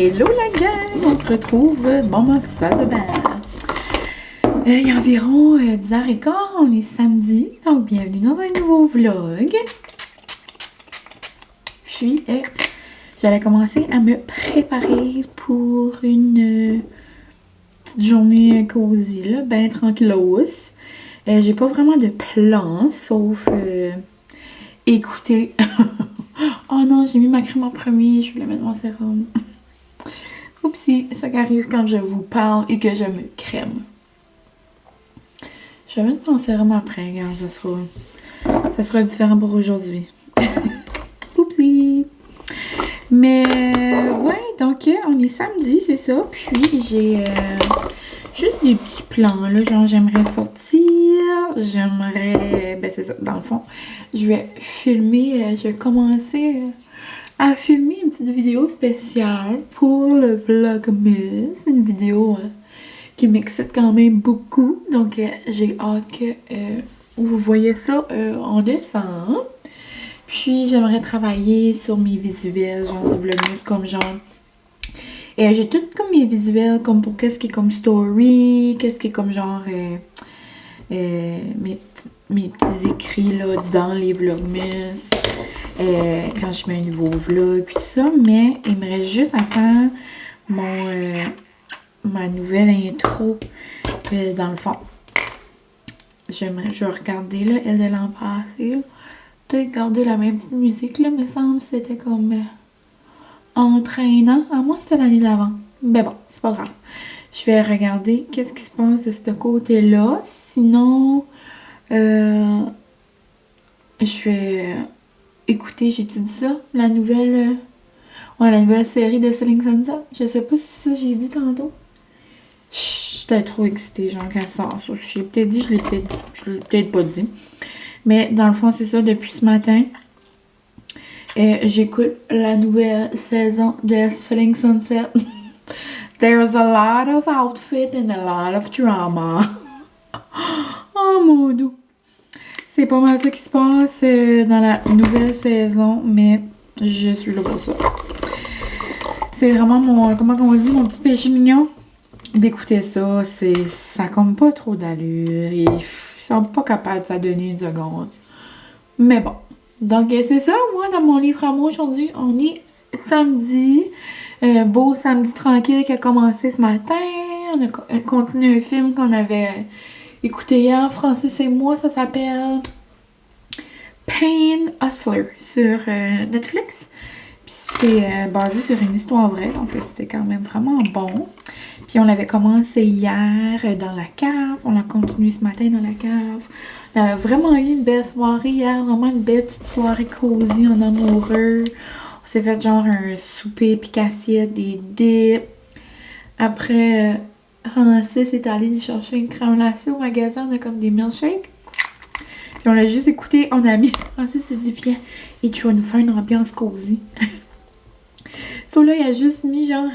Hello la gang! On se retrouve dans ma salle de bain. Il y a environ 10h15, on est samedi, donc bienvenue dans un nouveau vlog. Puis, j'allais commencer à me préparer pour une petite journée cosy, là, ben tranquillos. J'ai pas vraiment de plan, sauf écoutez. Oh non, j'ai mis ma crème en premier, je voulais mettre mon sérum. Oupsie, ça qui arrive quand je vous parle et que je me crème. Je vais mettre mon sérum après, regarde, ça sera différent pour aujourd'hui. Oupsie! Mais ouais, donc on est samedi, c'est ça. Puis j'ai juste des petits plans, là, genre j'aimerais sortir, ben c'est ça, dans le fond, je vais filmer, je vais commencer à filmer une petite vidéo spéciale pour le Vlogmas. C'est une vidéo qui m'excite quand même beaucoup. Donc, j'ai hâte que vous voyez ça en décembre. Puis, j'aimerais travailler sur mes visuels, genre du Vlogmas, comme genre... j'ai tout comme mes visuels, comme pour qu'est-ce qui est comme story, qu'est-ce qui est comme genre... mes petits écrits là dans les Vlogmas. Quand je mets un nouveau vlog, tout ça, mais il me reste juste à faire ma nouvelle intro dans le fond. Je vais regarder là, elle de l'an passé. Peut-être garder la même petite musique là, me semble c'était comme entraînant. À moi c'était l'année d'avant. Mais bon, c'est pas grave. Je vais regarder qu'est-ce qui se passe de ce côté-là. Sinon, je vais... Écoutez, j'ai-tu dit ça? La nouvelle série de Selling Sunset. Je sais pas si ça j'ai dit tantôt. J'étais trop excitée, genre quand ça sort. Je l'ai peut-être dit, je l'ai peut-être pas dit. Mais dans le fond, c'est ça, depuis ce matin. J'écoute la nouvelle saison de Selling Sunset. There's a lot of outfit and a lot of drama. Oh mon Dieu! C'est pas mal ça qui se passe dans la nouvelle saison, mais je suis là pour ça. C'est vraiment mon, comment on dit, mon petit péché mignon d'écouter ça. Ça a comme pas trop d'allure et ils sont pas capables de ça donner une seconde. Mais bon, donc c'est ça, moi dans mon livre à moi aujourd'hui, on est samedi, beau samedi tranquille qui a commencé ce matin. On a continué un film qu'on avait... écoutez hier, Francis et moi, ça s'appelle Pain Hustler sur Netflix. Puis c'est basé sur une histoire vraie, donc c'était quand même vraiment bon. Puis on l'avait commencé hier dans la cave, on l'a continué ce matin dans la cave. On a vraiment eu une belle soirée hier, vraiment une belle petite soirée cosy en amoureux. On s'est fait genre un souper pique-assiette, des dips. Après... Francis est allé chercher une crème glacée au magasin, on a comme des milkshakes. Puis on l'a juste écouté, on a mis... Francis s'est dit, viens, et tu vas nous faire une ambiance cosy. So là, il a juste mis genre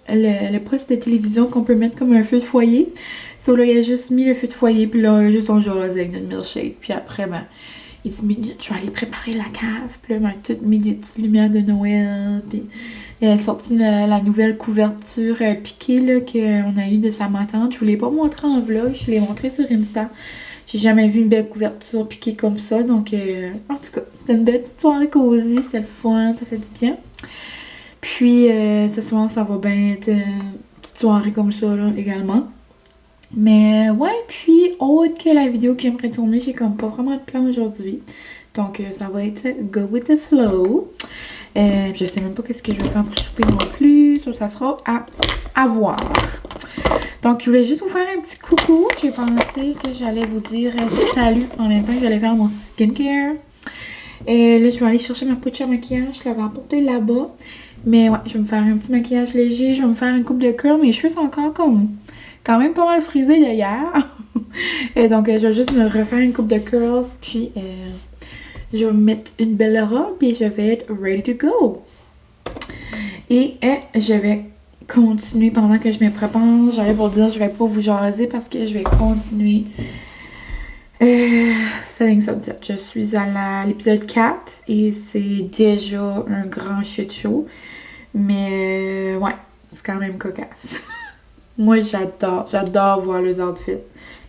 le poste de télévision qu'on peut mettre comme un feu de foyer. So là, il a juste mis le feu de foyer, puis là, juste on jase avec notre milkshake. Puis après, ben, il dit, minutes, je vais aller préparer la cave. Puis là, ben, tout mis des petites lumières de Noël, puis... Il a sorti la nouvelle couverture piquée là, qu'on a eue de sa ma tante. Je vous l'ai pas montré en vlog, je l'ai montré sur Insta. J'ai jamais vu une belle couverture piquée comme ça. Donc, en tout cas, c'était une belle petite soirée cosy, c'est le fun, ça fait du bien. Puis, ce soir, ça va bien être une petite soirée comme ça là, également. Mais ouais, puis, autre que la vidéo que j'aimerais tourner, j'ai comme pas vraiment de plan aujourd'hui. Donc, ça va être go with the flow. Je sais même pas qu'est-ce que je vais faire pour souper non plus. Ça sera à voir. Donc, je voulais juste vous faire un petit coucou. J'ai pensé que j'allais vous dire salut en même temps que j'allais faire mon skincare. Là, je vais aller chercher ma poche à maquillage. Je l'avais emportée là-bas. Mais ouais, je vais me faire un petit maquillage léger. Je vais me faire une coupe de curl. Mes cheveux sont encore comme quand même pas mal frisés de hier. Et donc, je vais juste me refaire une coupe de curls. Puis, je vais me mettre une belle robe. Et je vais être ready to go. Et je vais continuer pendant que je me prépare. J'allais vous dire, je vais pas vous jaser parce que je vais continuer Selling Sunset. Je suis à l'épisode 4 et c'est déjà un grand shit show. Mais ouais, c'est quand même cocasse. Moi, j'adore voir les outfits.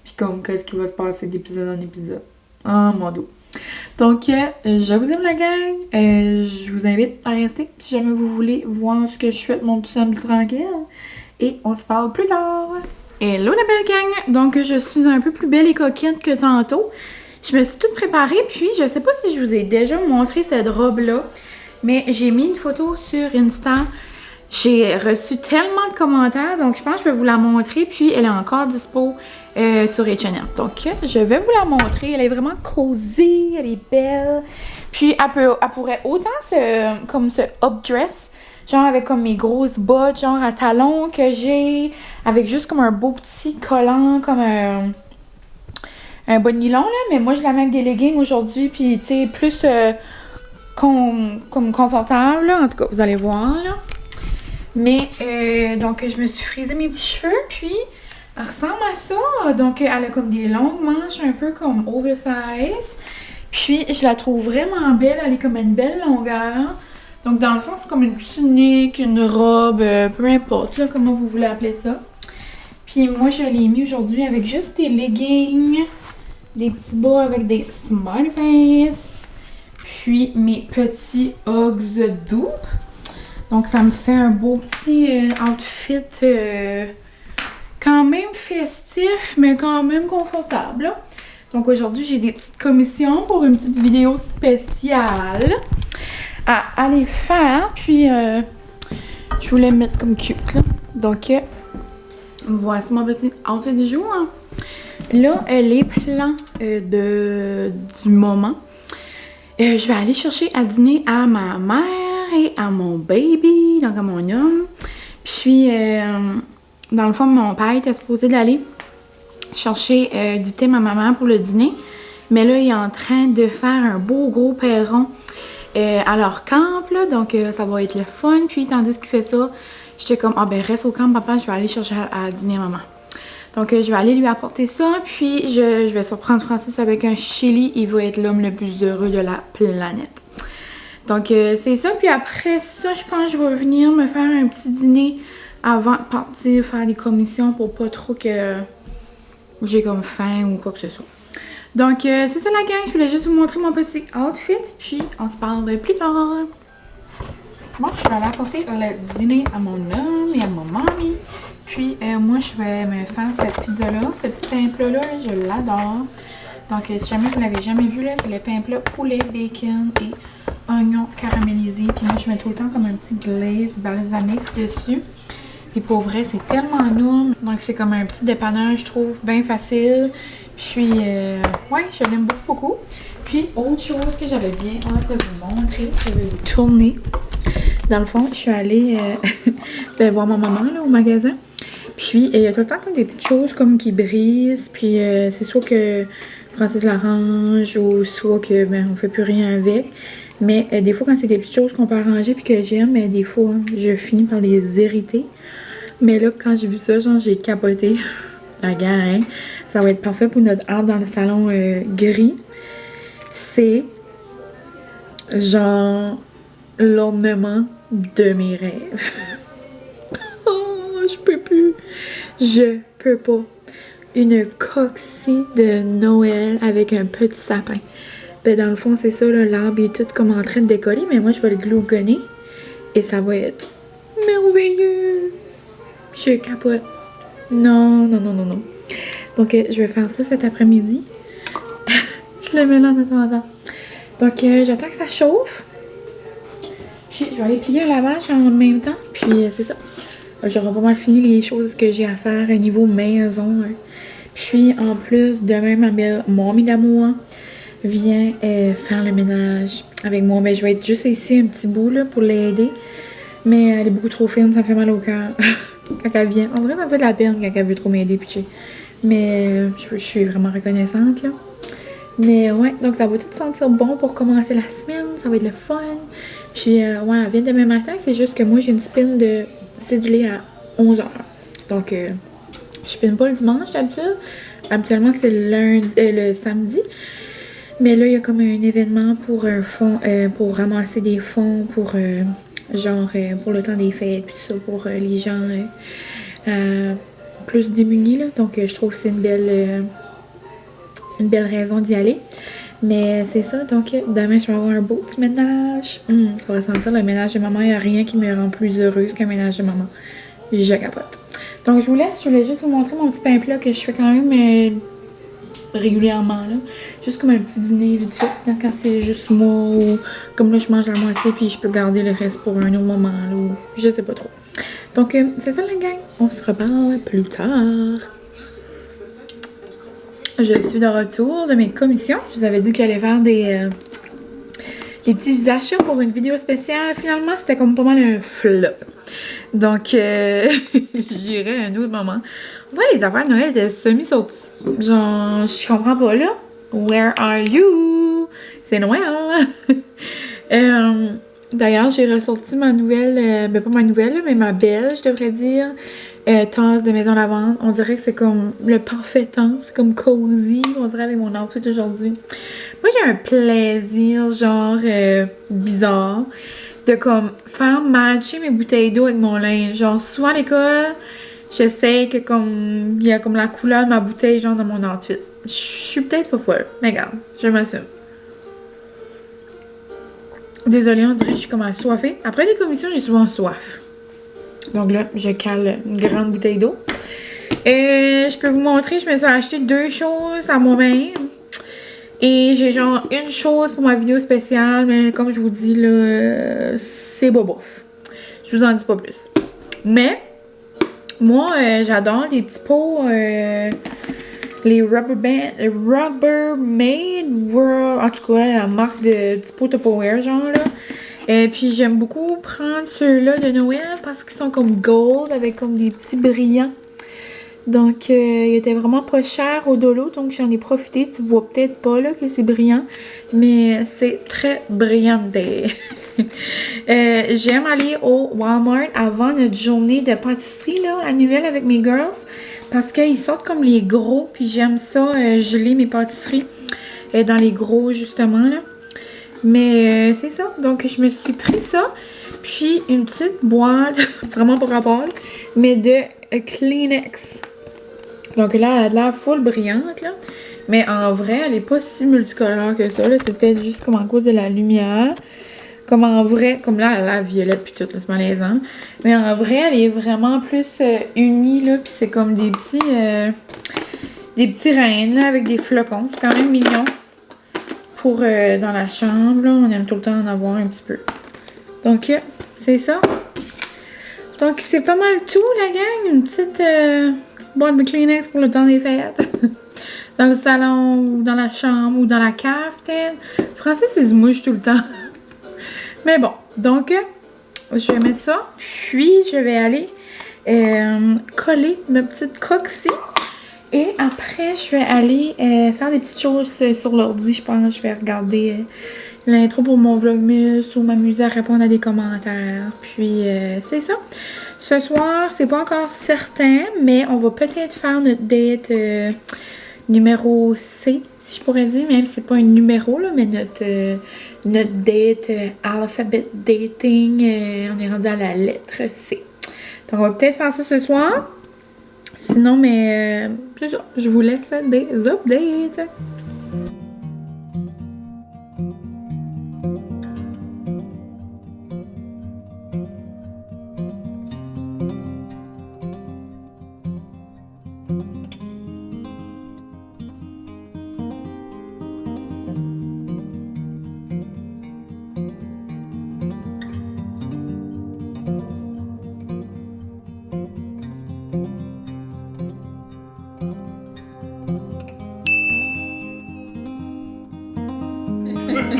Puis comme, qu'est-ce qui va se passer d'épisode en épisode. Oh mon dos. Donc, je vous aime la gang. Je vous invite à rester si jamais vous voulez voir ce que je fais de mon petit samedi tranquille. Et on se parle plus tard. Hello la belle gang. Donc, je suis un peu plus belle et coquine que tantôt. Je me suis toute préparée. Puis, je sais pas si je vous ai déjà montré cette robe-là. Mais j'ai mis une photo sur Insta. J'ai reçu tellement de commentaires. Donc, je pense que je vais vous la montrer. Puis, elle est encore dispo sur H&M. Donc, je vais vous la montrer. Elle est vraiment cosy, elle est belle. Puis, elle pourrait autant comme ce up dress, genre avec comme mes grosses bottes, genre à talons que j'ai, avec juste comme un beau petit collant, comme un bas de nylon, là. Mais moi, je la mets avec des leggings aujourd'hui, puis, tu sais, plus comme confortable, là. En tout cas, vous allez voir, là. Mais, donc, je me suis frisé mes petits cheveux, puis elle ressemble à ça. Donc, elle a comme des longues manches, un peu comme oversize. Puis, je la trouve vraiment belle. Elle est comme une belle longueur. Donc, dans le fond, c'est comme une tunique, une robe, peu importe, là, comment vous voulez appeler ça. Puis, moi, je l'ai mis aujourd'hui avec juste des leggings, des petits bas avec des smiley face, puis mes petits Uggs doux. Donc, ça me fait un beau petit outfit quand même festif, mais quand même confortable, là. Donc, aujourd'hui, j'ai des petites commissions pour une petite vidéo spéciale à aller faire. Puis, je voulais me mettre comme cute, là. Donc, voici mon petit outfit du jour. Là, les plans du moment. Je vais aller chercher à dîner à ma mère et à mon baby, donc à mon homme. Puis, dans le fond, mon père était supposé d'aller chercher du thé à ma maman pour le dîner. Mais là, il est en train de faire un beau gros perron à leur camp, là. Donc, ça va être le fun. Puis, tandis qu'il fait ça, j'étais comme, ah ben, reste au camp, papa, je vais aller chercher à dîner à maman. Donc, je vais aller lui apporter ça. Puis, je vais surprendre Francis avec un chili. Il va être l'homme le plus heureux de la planète. Donc, c'est ça. Puis après ça, je pense que je vais venir me faire un petit dîner avant de partir faire des commissions pour pas trop que j'ai comme faim ou quoi que ce soit. Donc, c'est ça la gang. Je voulais juste vous montrer mon petit outfit. Puis, on se parle plus tard. Bon, je vais aller apporter le dîner à mon homme et à mon mamie. Puis, moi, je vais me faire cette pizza-là. Ce petit pain plat-là, je l'adore. Donc, si jamais vous l'avez jamais vu, là, c'est le pain plat poulet, bacon et oignons caramélisés. Puis moi, je mets tout le temps comme un petit glaze balsamique dessus. Puis pour vrai, c'est tellement nourme. Donc, c'est comme un petit dépanneur, je trouve, bien facile. Puis, ouais, je l'aime beaucoup, beaucoup. Puis, autre chose que j'avais bien hâte de vous montrer, je vais vous tourner. Dans le fond, je suis allée voir ma maman là, au magasin. Puis, il y a tout le temps comme des petites choses comme qui brisent. Puis, c'est soit que Francis l'arrange ou soit que ben, on fait plus rien avec. Mais des fois, quand c'est des petites choses qu'on peut arranger puis que j'aime, des fois, je finis par les hériter. Mais là, quand j'ai vu ça, genre, j'ai capoté. La gang, hein? Ça va être parfait pour notre arbre dans le salon gris. C'est genre l'ornement de mes rêves. Oh, je peux plus. Je peux pas. Une coxie de Noël avec un petit sapin. Ben, dans le fond, c'est ça, l'arbre est tout comme en train de décoller, mais moi, je vais le glougonner et ça va être merveilleux. Je capote. Non, non, non, non, non. Donc, je vais faire ça cet après-midi. Je le mets là en attendant. Donc, j'attends que ça chauffe. Puis, je vais aller plier un lavage en même temps. Puis, c'est ça. J'aurai pas mal fini les choses que j'ai à faire au niveau maison. Puis en plus, demain, mon amie d'amour vient faire le ménage avec moi. Mais je vais être juste ici un petit bout là, pour l'aider. Mais elle est beaucoup trop fine, ça me fait mal au cœur quand elle vient. En vrai, ça me fait de la peine quand elle veut trop m'aider. Mais je suis vraiment reconnaissante là. Mais ouais, donc ça va tout sentir bon pour commencer la semaine. Ça va être le fun. Puis ouais, elle vient demain matin. C'est juste que moi, j'ai une spin de cédulé à 11h. Donc, je spinne pas le dimanche d'habitude. Habituellement, c'est le samedi. Mais là, il y a comme un événement pour un fonds, pour ramasser des fonds pour pour le temps des fêtes, puis tout ça, pour les gens plus démunis, là. Donc, je trouve que c'est une belle raison d'y aller. Mais c'est ça, donc demain, je vais avoir un beau petit ménage. Ça va sentir le ménage de maman. Il n'y a rien qui me rend plus heureuse qu'un ménage de maman. Je capote. Donc, je vous laisse. Je voulais juste vous montrer mon petit pain plat que je fais quand même régulièrement, là. Juste comme un petit dîner vite fait, là, quand c'est juste moi ou comme là, je mange la moitié puis je peux garder le reste pour un autre moment, là, ou je sais pas trop. Donc, c'est ça la gang. On se reparle plus tard. Je suis de retour de mes commissions. Je vous avais dit que j'allais faire des petits achats pour une vidéo spéciale. Finalement, c'était comme pas mal un flop. Donc, j'irai à un autre moment. En vrai, les affaires de Noël étaient semi-sorties. Genre, je comprends pas là. Where are you? C'est Noël. D'ailleurs, j'ai ressorti ma nouvelle, pas ma nouvelle, mais ma belle, je devrais dire, tasse de maison lavande. On dirait que c'est comme le parfait temps. C'est comme cozy, on dirait, avec mon outfit aujourd'hui. Moi, j'ai un plaisir, genre, bizarre, de comme faire matcher mes bouteilles d'eau avec mon linge. Genre, souvent à l'école, j'essaie que comme, il y a comme la couleur de ma bouteille, genre, dans mon outfit. Je suis peut-être folle, mais regarde, je m'assume. Désolée, on dirait que je suis comme assoiffée. Après les commissions, j'ai souvent soif. Donc là, je cale une grande bouteille d'eau. Et je peux vous montrer, je me suis acheté 2 choses à moi-même. Et j'ai genre une chose pour ma vidéo spéciale, mais comme je vous dis là, c'est bobof. Je vous en dis pas plus. Mais, moi, j'adore les petits pots, les Rubbermaid World, en tout cas, la marque de petits pots Tupperware, genre là. Et puis j'aime beaucoup prendre ceux-là de Noël parce qu'ils sont comme gold avec comme des petits brillants. Donc il était vraiment pas cher au dolo, donc j'en ai profité. Tu vois peut-être pas là que c'est brillant, mais c'est très brillant. J'aime aller au Walmart avant notre journée de pâtisserie là, annuelle avec mes girls parce qu'ils sortent comme les gros, puis j'aime ça geler mes pâtisseries dans les gros justement là. Mais c'est ça. Donc, je me suis pris ça. Puis, une petite boîte, vraiment pour rapport, mais de Kleenex. Donc là, elle a l'air full brillante, là. Mais en vrai, elle est pas si multicolore que ça, là. C'est peut-être juste comme en cause de la lumière. Comme en vrai, comme là, elle a l'air violette puis tout, là, c'est malaisant. Mais en vrai, elle est vraiment plus unie, là. Puis c'est comme des petits reines, là, avec des flocons. C'est quand même mignon. Pour dans la chambre, là, on aime tout le temps en avoir un petit peu. Donc, c'est ça. Donc, c'est pas mal tout, la gang. Une petite boîte de Kleenex pour le temps des fêtes. Dans le salon, ou dans la chambre, ou dans la cave, peut-être. Francis, il se mouche tout le temps. Mais bon, donc, je vais mettre ça. Puis, je vais aller coller ma petite coque ici. Et après, je vais aller faire des petites choses sur l'ordi. Je pense que je vais regarder l'intro pour mon vlogmas ou m'amuser à répondre à des commentaires. Puis, c'est ça. Ce soir, c'est pas encore certain, mais on va peut-être faire notre date numéro C, si je pourrais dire. Même si c'est pas un numéro, là, mais notre date alphabet dating, on est rendu à la lettre C. Donc, on va peut-être faire ça ce soir. Sinon, mais c'est ça. Je vous laisse des updates.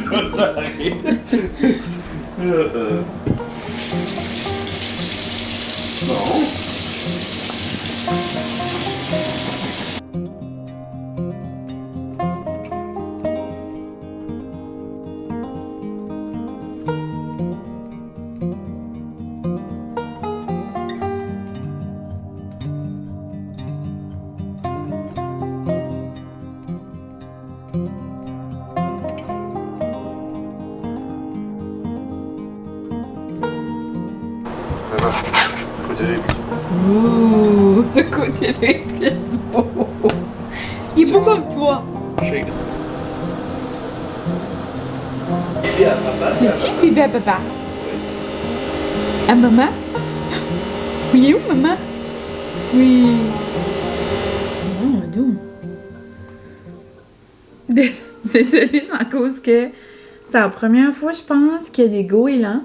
Bon. Ouh, ce côté-là est plus beau. Il est beau comme toi. C'est bébé à papa. À maman? Oui, il est où maman? Oui. Oh, d'où? Désolée, c'est à cause que c'est la première fois, je pense, qu'il y a des goélands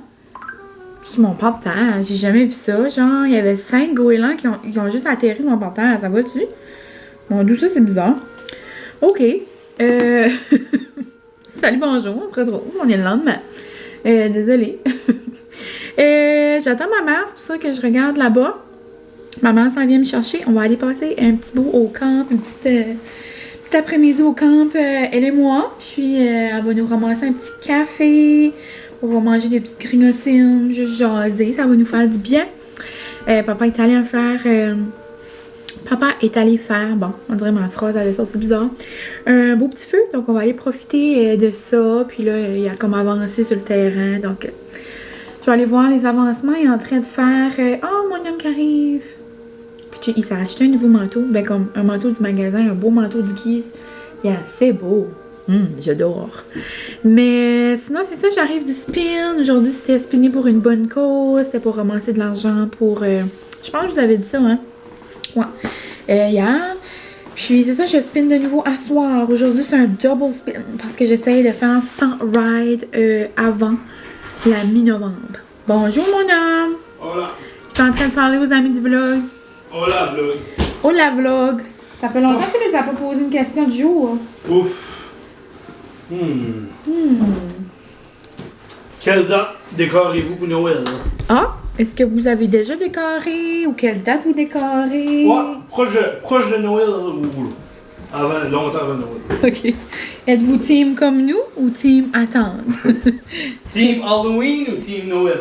sur mon porte-terre. J'ai jamais vu ça. Genre, il y avait 5 goélands qui ont juste atterri sur mon porte-terre. Ça va-tu? Bon, d'où ça, c'est bizarre. OK. Salut, bonjour, on se retrouve. On est le lendemain. Désolée. J'attends ma mère, c'est pour ça que je regarde là-bas. Ma mère s'en vient me chercher. On va aller passer un petit bout au camp, une petite après-midi au camp, elle et moi. Puis elle va nous ramasser un petit café. On va manger des petites grignotines, juste jaser. Ça va nous faire du bien. Papa est allé faire, bon, on dirait ma phrase, elle est sortie bizarre, un beau petit feu. Donc on va aller profiter de ça. Puis là, il y a comme avancé sur le terrain. Donc je vais aller voir les avancements. Il est en train de faire oh, mon homme qui arrive. Puis il s'est acheté un nouveau manteau. Ben comme un manteau du magasin, un beau manteau du Guise. Il est assez beau. J'adore. Mais sinon, c'est ça, j'arrive du spin. Aujourd'hui, c'était spinner pour une bonne cause. C'était pour ramasser de l'argent pour... je pense que je vous avais dit ça, hein? Ouais. Hier. Puis c'est ça, je spin de nouveau à soir. Aujourd'hui, c'est un double spin parce que j'essaye de faire 100 rides avant la mi-novembre. Bonjour, mon homme. Hola. Je suis en train de parler aux amis du vlog. Hola, vlog. Hola, vlog. Ça fait longtemps que tu les as pas posé une question du jour. Ouf. Quelle date décorez-vous pour Noël? Ah, est-ce que vous avez déjà décoré ou quelle date vous décorez? Ouais, proche de Noël ou longtemps avant Noël. Ok. Êtes-vous team comme nous ou team attendre? Team Halloween ou Team Noël?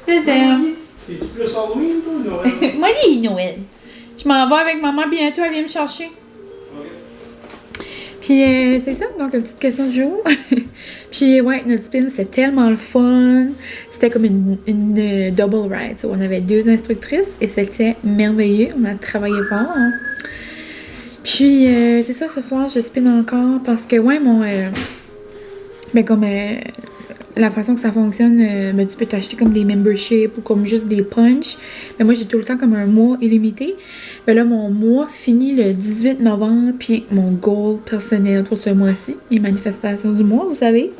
Je t'aime. Es-tu plus Halloween toi ou Noël? Moi, il est Noël. Je m'en vais avec maman bientôt, elle vient me chercher. Ok. Puis c'est ça, donc une petite question du jour. Puis ouais, notre spin c'était tellement le fun. C'était comme une double ride. So, on avait 2 instructrices et c'était merveilleux. On a travaillé fort. Hein. Puis c'est ça, ce soir je spin encore parce que ouais, la façon que ça fonctionne, tu peux t'acheter comme des memberships ou comme juste des punch. Mais moi, j'ai tout le temps comme un mois illimité. Mais là, mon mois finit le 18 novembre. Puis mon goal personnel pour ce mois-ci, les manifestations du mois, vous savez,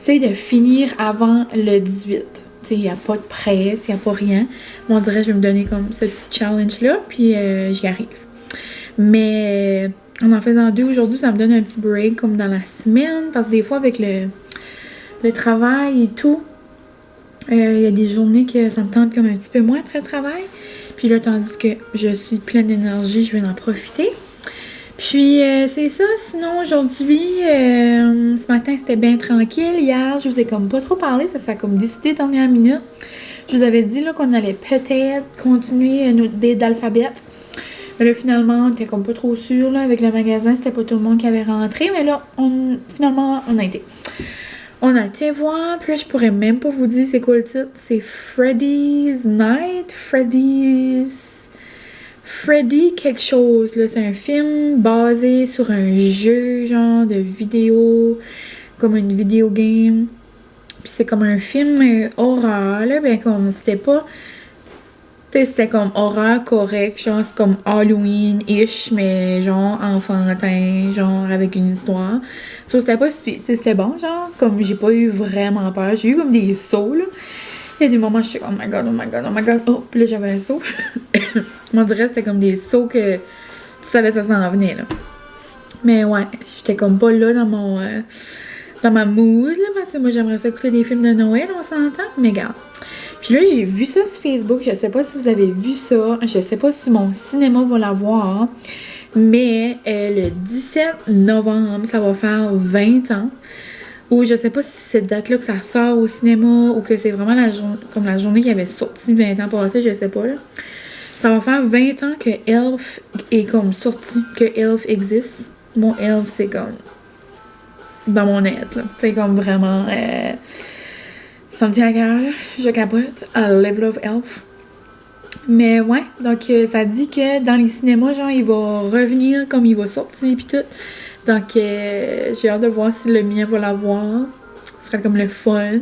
c'est de finir avant le 18. Tu sais, il n'y a pas de presse, il n'y a pas rien. Moi, on dirait que je vais me donner comme ce petit challenge-là, puis j'y arrive. Mais en faisant 2 aujourd'hui, ça me donne un petit break comme dans la semaine. Parce que des fois, avec le travail et tout, il y a des journées que ça me tente comme un petit peu moins après le travail. Puis là, tandis que je suis pleine d'énergie, je vais en profiter. Puis c'est ça. Sinon, aujourd'hui, ce matin, c'était bien tranquille. Hier, je vous ai comme pas trop parlé. Ça s'est comme décidé dernière minute. Je vous avais dit là qu'on allait peut-être continuer notre dé d'alphabet. Mais là, finalement, on était comme pas trop sûr là, avec le magasin. C'était pas tout le monde qui avait rentré. Mais là, finalement, on a été. On a été voir, puis là, je pourrais même pas vous dire c'est quoi le titre. C'est Freddy's Night, Freddy quelque chose, là. C'est un film basé sur un jeu, genre, de vidéo, comme une vidéo game. Puis c'est comme un film horreur, là. Ben, comme, c'était pas... Tu sais, c'était comme horreur correct, genre, c'est comme Halloween-ish, mais genre enfantin, genre, avec une histoire. Ça, c'était pas si... C'était bon, genre, comme j'ai pas eu vraiment peur. J'ai eu comme des sauts, là. Il y a des moments où j'étais comme, oh my god, oh my god, oh my god. Oh, puis là, j'avais un saut. On dirait que c'était comme des sauts que tu savais ça s'en venait, là. Mais ouais, j'étais comme pas là dans dans ma mood, là. Tu sais, moi, j'aimerais ça écouter des films de Noël, on s'entend, mais regarde. Puis là, j'ai vu ça sur Facebook, je sais pas si vous avez vu ça, je sais pas si mon cinéma va l'avoir, mais le 17 novembre, ça va faire 20 ans. Ou je sais pas si c'est cette date-là que ça sort au cinéma ou que c'est vraiment comme la journée qui avait sorti 20 ans passés, je sais pas là. Ça va faire 20 ans que Elf est comme sorti, que Elf existe. Mon Elf, c'est comme dans mon être, là. C'est comme vraiment... ça me tient à cœur, là. Je capote. I live love Elf. Mais ouais, donc ça dit que dans les cinémas, genre, il va revenir comme il va sortir pis tout. Donc, j'ai hâte de voir si le mien va l'avoir. Ce serait comme le fun.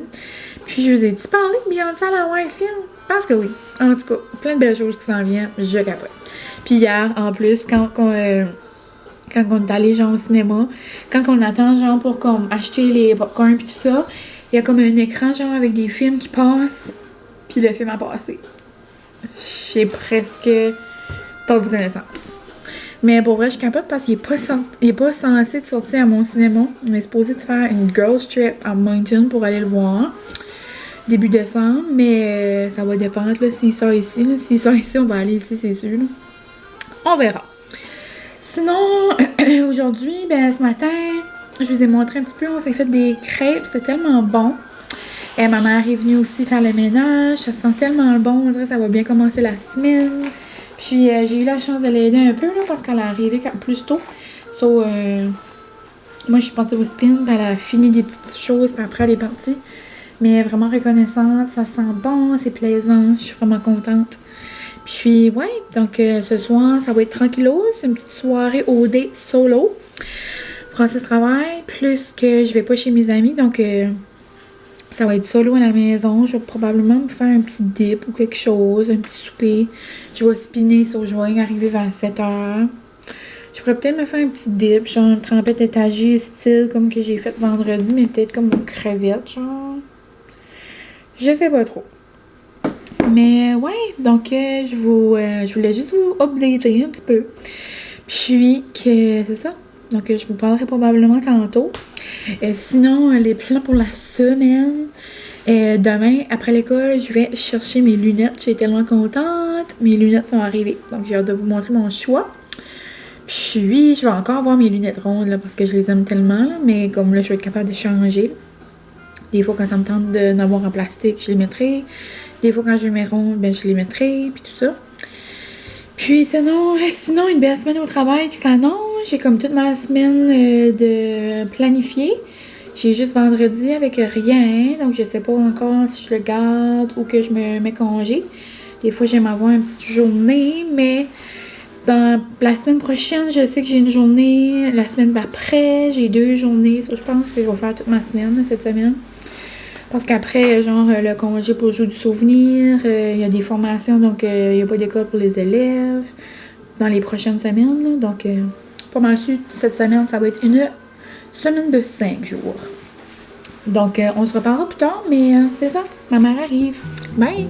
Puis, je vous ai dit parlé de Beyoncé à la un film? Parce que oui. En tout cas, plein de belles choses qui s'en viennent. Je capote. Puis hier, en plus, quand on est allé genre au cinéma, quand on attend genre pour comme acheter les popcorn pis tout ça, il y a comme un écran genre avec des films qui passent. Puis le film a passé. J'ai presque perdu connaissance. Mais pour vrai, je capote parce qu'il est pas censé de sortir à mon cinéma. On est supposé de faire une girls trip à Moncton pour aller le voir. Début décembre, mais ça va dépendre là, s'il sort ici. Là. S'il sort ici, on va aller ici, c'est sûr. Là. On verra. Sinon, aujourd'hui, ben ce matin, je vous ai montré un petit peu, on s'est fait des crêpes, c'était tellement bon. Et ma mère est venue aussi faire le ménage, ça sent tellement bon, on dirait que ça va bien commencer la semaine. Puis j'ai eu la chance de l'aider un peu là, parce qu'elle est arrivée plus tôt. So, moi je suis partie au spin, puis elle a fini des petites choses, puis après elle est partie. Mais elle est vraiment reconnaissante, ça sent bon, c'est plaisant, je suis vraiment contente. Puis ouais, donc ce soir ça va être tranquillos, c'est une petite soirée OD solo. Francis travaille, plus que je vais pas chez mes amis, donc ça va être solo à la maison. Je vais probablement me faire un petit dip ou quelque chose, un petit souper. Je vais spinner sur joint, arriver vers 7h. Je pourrais peut-être me faire un petit dip, genre une trempette étagée, style comme que j'ai fait vendredi, mais peut-être comme une crevette, genre. Je sais pas trop. Mais ouais, donc je voulais juste vous updater un petit peu. Puis que c'est ça. Donc je vous parlerai probablement tantôt. Sinon, les plans pour la semaine. Demain, après l'école, je vais chercher mes lunettes. Je suis tellement contente. Mes lunettes sont arrivées. Donc j'ai hâte de vous montrer mon choix. Puis je vais encore avoir mes lunettes rondes là, parce que je les aime tellement. Là, mais comme là, je vais être capable de changer. Des fois, quand ça me tente d'en avoir en plastique, je les mettrai. Des fois, quand je les mets rondes, ben, je les mettrai. Puis tout ça. Puis sinon, une belle semaine au travail qui s'annonce. J'ai comme toute ma semaine de planifier. J'ai juste vendredi avec rien. Donc je sais pas encore si je le garde ou que je me mets congé. Des fois, j'aime avoir une petite journée. Mais dans la semaine prochaine, je sais que j'ai une journée. La semaine d'après, j'ai 2 journées. So, je pense que je vais faire toute ma semaine cette semaine. Parce qu'après, genre, le congé pour le jour du souvenir, il y a des formations, donc il n'y a pas d'école pour les élèves dans les prochaines semaines. Là, donc, pas mal sûr, cette semaine, ça va être une semaine de 5 jours. Donc, on se reparlera plus tard, mais c'est ça, ma mère arrive. Bye!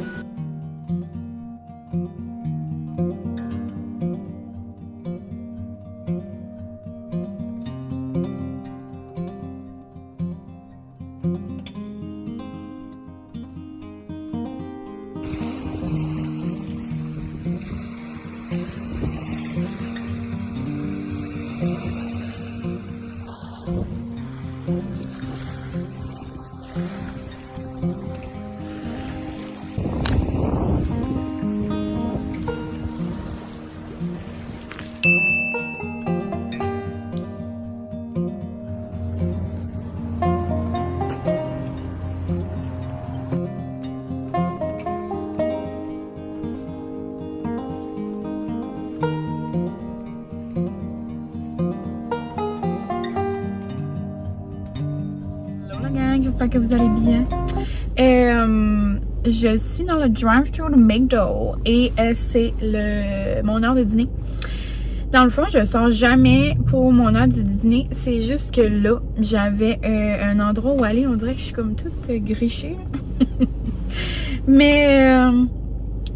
J'espère que vous allez bien. Je suis dans le drive-thru de McDo et c'est mon heure de dîner. Dans le fond, je sors jamais pour mon heure du dîner. C'est juste que là, j'avais un endroit où aller. On dirait que je suis comme toute grichée. Mais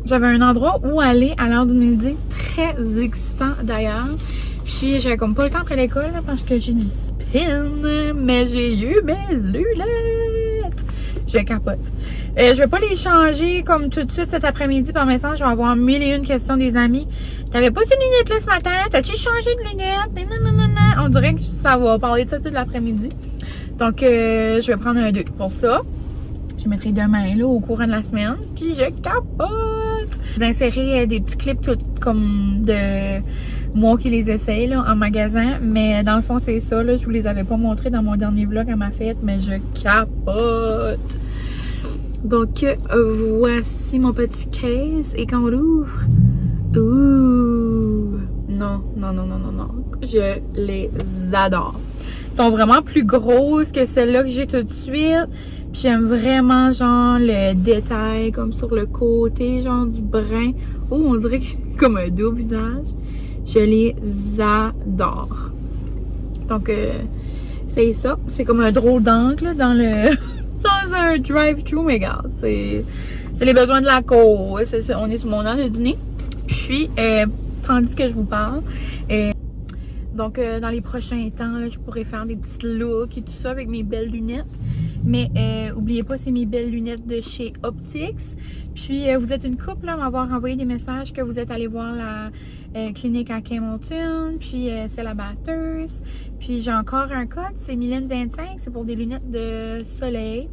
j'avais un endroit où aller à l'heure du midi. Très excitant d'ailleurs. Puis j'avais comme pas le temps après l'école parce que j'ai du spin, mais j'ai eu mes lunettes. Je capote. Je vais pas les changer comme tout de suite cet après-midi par message. Je vais avoir 1001 questions des amis. T'avais pas ces lunettes-là ce matin? T'as-tu changé de lunettes? On dirait que ça va parler de ça toute l'après-midi. Donc, je vais prendre un 2 pour ça. Je mettrai demain là, au courant de la semaine. Puis je capote! Vous insérez des petits clips tout comme de moi qui les essaye là, en magasin. Mais dans le fond, c'est ça. Là, je vous les avais pas montré dans mon dernier vlog à ma fête. Mais je capote! Donc, voici mon petit case. Et quand on l'ouvre... Ouh! Non. Je les adore. Elles sont vraiment plus grosses que celles-là que j'ai tout de suite. Puis j'aime vraiment, genre, le détail, comme sur le côté, genre, du brun. Oh, on dirait que j'ai comme un double visage. Je les adore. Donc, c'est ça. C'est comme un drôle d'angle dans le... dans un drive-thru, mais gars, c'est les besoins de la cour. On est sur mon heure de dîner. Puis, tandis que je vous parle... donc, dans les prochains temps, là, je pourrais faire des petits looks et tout ça avec mes belles lunettes. Mais oubliez pas, c'est mes belles lunettes de chez Optix. Puis, vous êtes une couple à m'avoir envoyé des messages que vous êtes allé voir la clinique à Hamilton. Puis, c'est la Bathurst. Puis, j'ai encore un code, c'est Mylène25. C'est pour des lunettes de soleil.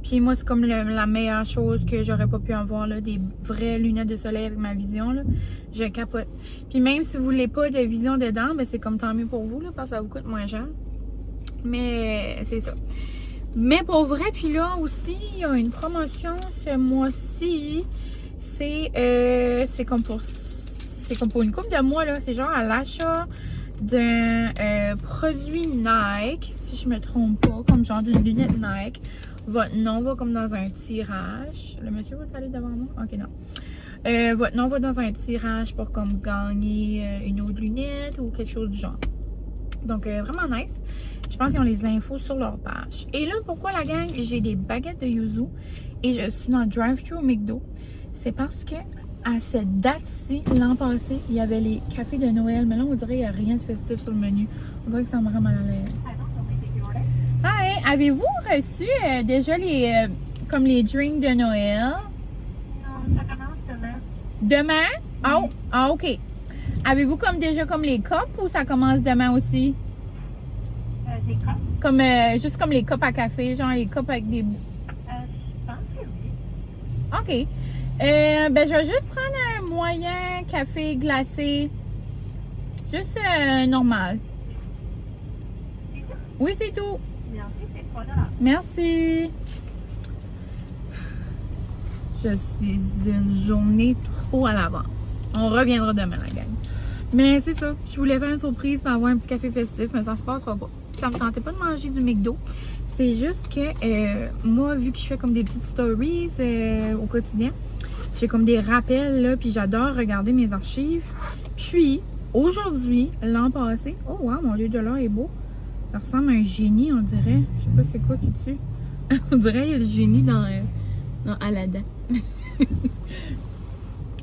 Puis, moi, c'est comme la meilleure chose que j'aurais pas pu avoir, là, des vraies lunettes de soleil avec ma vision, là. Je capote. Puis, même si vous voulez pas de vision dedans, ben c'est comme tant mieux pour vous, là, parce que ça vous coûte moins cher. Mais, c'est ça. Mais pour vrai, puis là aussi, il y a une promotion ce mois-ci. C'est comme pour une couple de mois, là. C'est genre à l'achat d'un produit Nike, si je me trompe pas, comme genre d'une lunette Nike. Votre nom va comme dans un tirage. Le monsieur va aller devant moi? Ok, non. Votre nom va dans un tirage pour comme gagner une autre lunette ou quelque chose du genre. Donc, vraiment nice. Je pense qu'ils ont les infos sur leur page. Et là, pourquoi la gang? J'ai des baguettes de yuzu et je suis dans le drive-thru au McDo. C'est parce que à cette date-ci, l'an passé, il y avait les cafés de Noël. Mais là, on dirait qu'il n'y a rien de festif sur le menu. On dirait que ça me rend mal à l'aise. Hi! Avez-vous reçu déjà comme les drinks de Noël? Non, ça commence demain. Demain? Oh, ah, ok. Avez-vous déjà comme les cupes ou ça commence demain aussi? Des copes? Comme, juste comme les cupes à café, genre les cupes avec des... Je pense que oui. Ok. Ben, je vais juste prendre un moyen café glacé. Juste normal. C'est ça? Oui, c'est tout. Merci, c'est $3. Merci. Je suis une journée trop à l'avance. On reviendra demain, la gang. Mais c'est ça. Je voulais faire une surprise pour avoir un petit café festif, mais ça se passera pas. Puis ça me tentait pas de manger du McDo. C'est juste que moi, vu que je fais comme des petites stories au quotidien, j'ai comme des rappels, là, puis j'adore regarder mes archives. Puis, aujourd'hui, l'an passé, oh wow, mon lieu de l'or est beau. Ça ressemble à un génie, on dirait. Je sais pas c'est quoi qui tue. On dirait qu'il y a le génie dans Aladdin.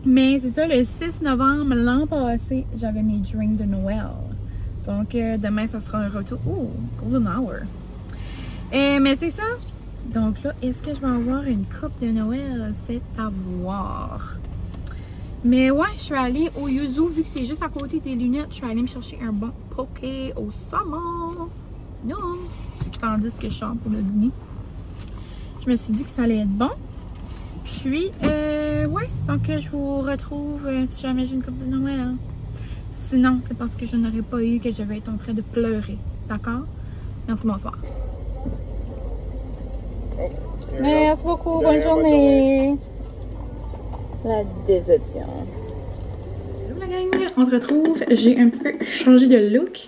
Mais c'est ça, le 6 novembre l'an passé, j'avais mes drinks de Noël. Donc, demain, ça sera un retour. Oh, golden hour. Mais c'est ça. Donc là, est-ce que je vais avoir une coupe de Noël? C'est à voir. Mais ouais, je suis allée au yuzu, vu que c'est juste à côté des lunettes, je suis allée me chercher un bon poké au saumon. Non. Tandis que je chante pour le dîner. Je me suis dit que ça allait être bon. Puis, ouais, donc je vous retrouve si jamais j'ai une coupe de Noël. Sinon, c'est parce que je n'aurais pas eu que je vais être en train de pleurer. D'accord? Merci, bonsoir. Merci beaucoup, bonne journée. La déception. Hello la gang, on se retrouve. J'ai un petit peu changé de look.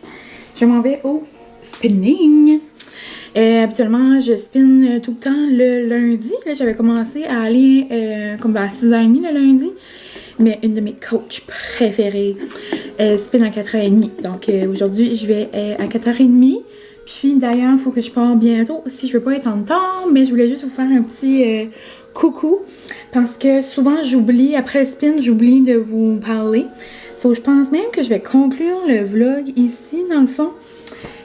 Je m'en vais au spinning. Habituellement, je spin tout le temps le lundi. Là, j'avais commencé à aller comme à 6h30 le lundi. Mais une de mes coachs préférées spin à 4h30. Donc aujourd'hui, je vais à 4h30. Puis d'ailleurs, il faut que je parte bientôt si je veux pas être en retard. Mais je voulais juste vous faire un petit coucou. Parce que souvent, j'oublie, après le spin, j'oublie de vous parler. So, je pense même que je vais conclure le vlog ici, dans le fond.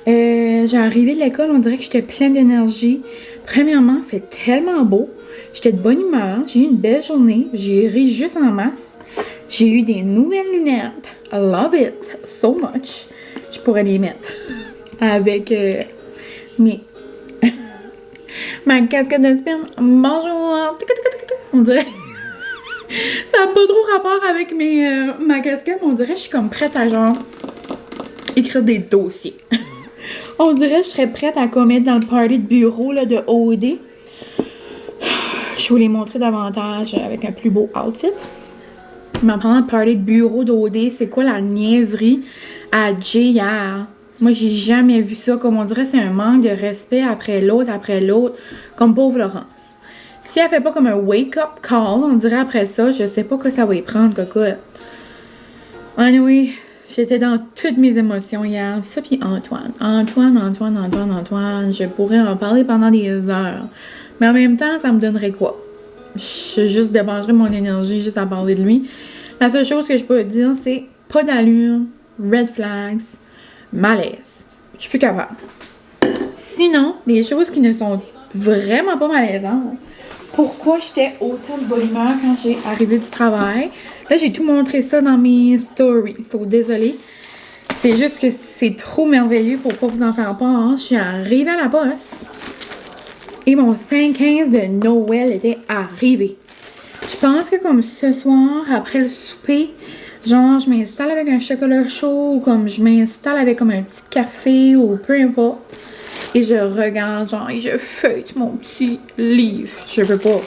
J'ai arrivé de l'école, on dirait que j'étais pleine d'énergie. Premièrement, il fait tellement beau. J'étais de bonne humeur. J'ai eu une belle journée. J'ai ri juste en masse. J'ai eu des nouvelles lunettes. I love it so much. Je pourrais les mettre avec ma casquette de sperme. Bonjour. On dirait... Ça n'a pas trop rapport avec ma casquette. On dirait que je suis comme prête à genre écrire des dossiers. On dirait que je serais prête à commettre dans le party de bureau là, de OD. Je vais vous les montrer davantage avec un plus beau outfit. Mais en parlant de party de bureau d'OD, c'est quoi la niaiserie à Jay hier? Moi, j'ai jamais vu ça. Comme on dirait, c'est un manque de respect après l'autre, comme pauvre Laurence. Si elle fait pas comme un wake-up call, on dirait après ça, je sais pas que ça va y prendre, cocotte. Anyway, j'étais dans toutes mes émotions hier. Ça, puis Antoine, je pourrais en parler pendant des heures. Mais en même temps, ça me donnerait quoi? Je juste dépenserais mon énergie juste à parler de lui. La seule chose que je peux dire, c'est pas d'allure, red flags, malaise. Je suis plus capable. Sinon, des choses qui ne sont vraiment pas malaisantes. Pourquoi j'étais autant de bonne humeur quand j'ai arrivé du travail? Là, j'ai tout montré ça dans mes stories. So, désolée. C'est juste que c'est trop merveilleux pour pas vous en faire part. Je suis arrivée à la poste et mon 5-15 de Noël était arrivé. Je pense que comme ce soir, après le souper, genre je m'installe avec un chocolat chaud ou comme je m'installe avec comme un petit café ou peu importe. Et je regarde, genre, et je feuille mon petit livre. Je peux pas.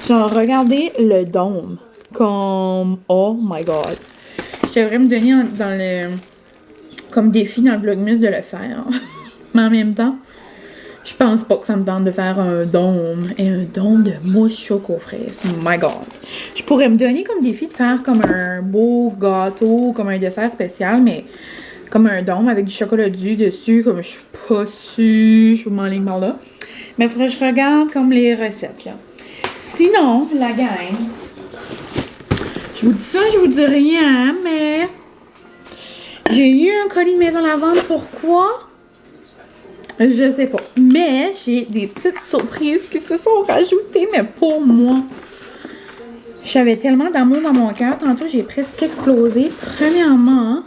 Genre, regardez le dôme. Comme, oh my god. Je devrais me donner comme défi dans le Vlogmas de le faire. Mais en même temps, je pense pas que ça me tente de faire un dôme. Et un dôme de mousse choco fraise. My god. Je pourrais me donner comme défi de faire comme un beau gâteau, comme un dessert spécial, mais comme un dôme avec du chocolat dessus, comme je suis pas sûre, je m'enligne par là. Mais il faudrait que je regarde comme les recettes, là. Sinon, la gang, je vous dis ça, je vous dis rien, mais j'ai eu un colis de maison lavande. Pourquoi? Je sais pas. Mais j'ai des petites surprises qui se sont rajoutées, mais pour moi. J'avais tellement d'amour dans mon cœur. Tantôt, j'ai presque explosé. Premièrement,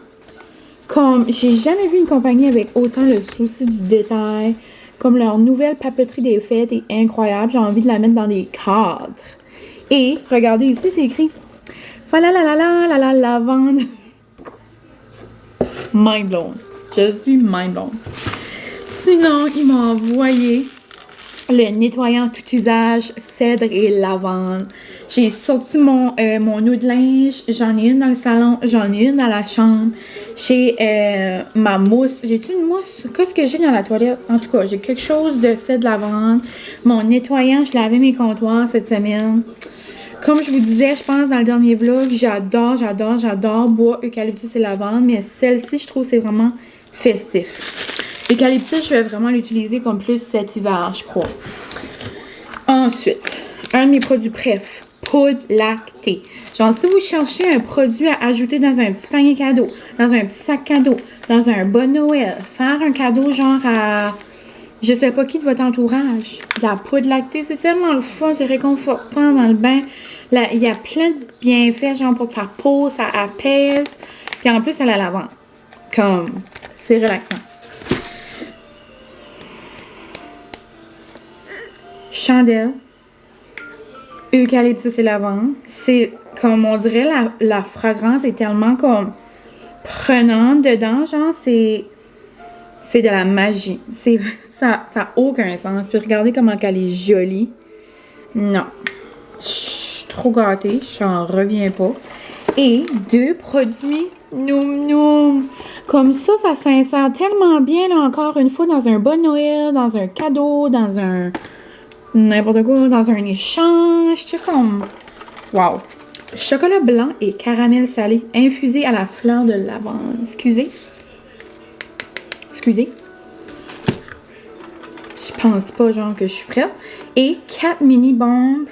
comme j'ai jamais vu une compagnie avec autant le souci du détail, comme leur nouvelle papeterie des fêtes est incroyable, j'ai envie de la mettre dans des cadres. Et regardez ici, c'est écrit la lavande. Mind blown. Je suis mind blown. Sinon, ils m'ont envoyé le nettoyant tout usage cèdre et lavande. J'ai sorti mon eau de linge. J'en ai une dans le salon. J'en ai une dans la chambre. J'ai ma mousse. J'ai-tu une mousse? Qu'est-ce que j'ai dans la toilette? En tout cas, j'ai quelque chose de cèdre lavande. Mon nettoyant, je lavais mes comptoirs cette semaine. Comme je vous disais, je pense dans le dernier vlog, j'adore bois, eucalyptus et lavande. Mais celle-ci, je trouve c'est vraiment festif. L'eucalyptus, je vais vraiment l'utiliser comme plus cet hiver, je crois. Ensuite, un de mes produits préf, poudre lactée. Genre, si vous cherchez un produit à ajouter dans un petit panier cadeau, dans un petit sac cadeau, dans un bon Noël, faire un cadeau genre à je sais pas qui de votre entourage. La poudre lactée, c'est tellement le fun, c'est réconfortant dans le bain. Là, il y a plein de bienfaits, genre pour ta peau, ça apaise. Puis en plus, ça a la lavande. Comme, c'est relaxant. Chandelle, eucalyptus et lavande. C'est comme on dirait, la fragrance est tellement comme prenante dedans. Genre, c'est de la magie. Ça n'a aucun sens. Puis regardez comment elle est jolie. Non. Je suis trop gâtée. Je n'en reviens pas. Et 2 produits Noum Noum. Comme ça s'insère tellement bien, là, encore une fois, dans un bon Noël, dans un cadeau, dans un n'importe quoi, dans un échange. C'est comme wow. Chocolat blanc et caramel salé infusé à la fleur de lavande. Excusez. Je pense pas genre que je suis prête. Et 4 mini bombes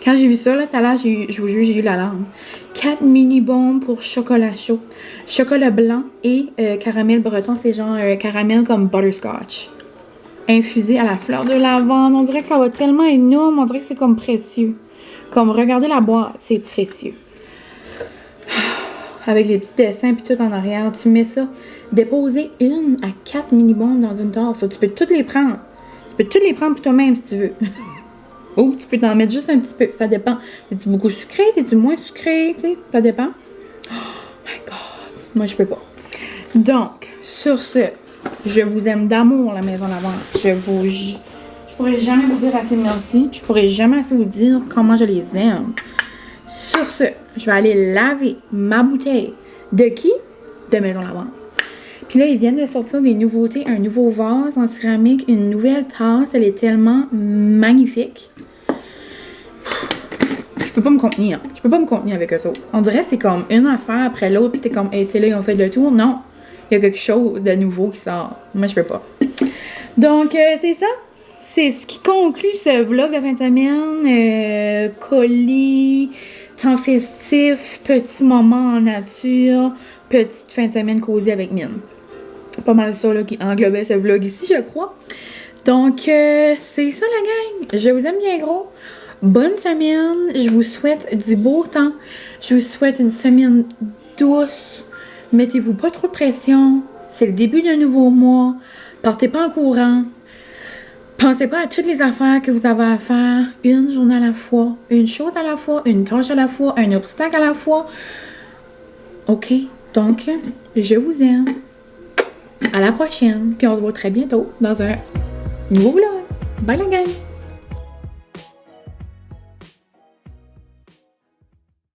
Quand j'ai vu ça, là, tout à l'heure, je vous jure, j'ai eu la langue. 4 mini-bombes pour chocolat chaud. Chocolat blanc et caramel breton. C'est genre caramel comme butterscotch. Infusé à la fleur de lavande. On dirait que ça va tellement énorme. On dirait que c'est comme précieux. Comme, regardez la boîte. C'est précieux. Avec les petits dessins puis tout en arrière. Tu mets ça. Déposer 1 à 4 mini-bombes dans une tasse. Tu peux toutes les prendre. Tu peux toutes les prendre pour toi-même si tu veux. Ou tu peux t'en mettre juste un petit peu. Ça dépend. T'es-tu beaucoup sucré? T'es-tu moins sucré? Tu sais, ça dépend. Oh my God. Moi, je peux pas. Donc, sur ce, je vous aime d'amour, la Maison Lavande. Je pourrais jamais vous dire assez merci. Je pourrais jamais assez vous dire comment je les aime. Sur ce, je vais aller laver ma bouteille. De qui? De Maison Lavande. Puis là, ils viennent de sortir des nouveautés. Un nouveau vase en céramique, une nouvelle tasse. Elle est tellement magnifique. Je peux pas me contenir. Je peux pas me contenir avec eux autres. On dirait que c'est comme une affaire après l'autre. Puis t'es comme, hey, tu sais, là, ils ont fait le tour. Non. Il y a quelque chose de nouveau qui sort. Moi, je peux pas. Donc, c'est ça. C'est ce qui conclut ce vlog de fin de semaine. Colis, temps festif, petit moment en nature, petite fin de semaine cosy avec Mine. Pas mal ça là, qui englobait ce vlog ici, je crois. Donc, c'est ça la gang. Je vous aime bien gros. Bonne semaine. Je vous souhaite du beau temps. Je vous souhaite une semaine douce. Mettez-vous pas trop de pression. C'est le début d'un nouveau mois. Partez pas en courant. Pensez pas à toutes les affaires que vous avez à faire. Une journée à la fois. Une chose à la fois. Une tâche à la fois. Un obstacle à la fois. OK? Donc, je vous aime. À la prochaine. Puis on se voit très bientôt dans un nouveau vlog. Bye la gang!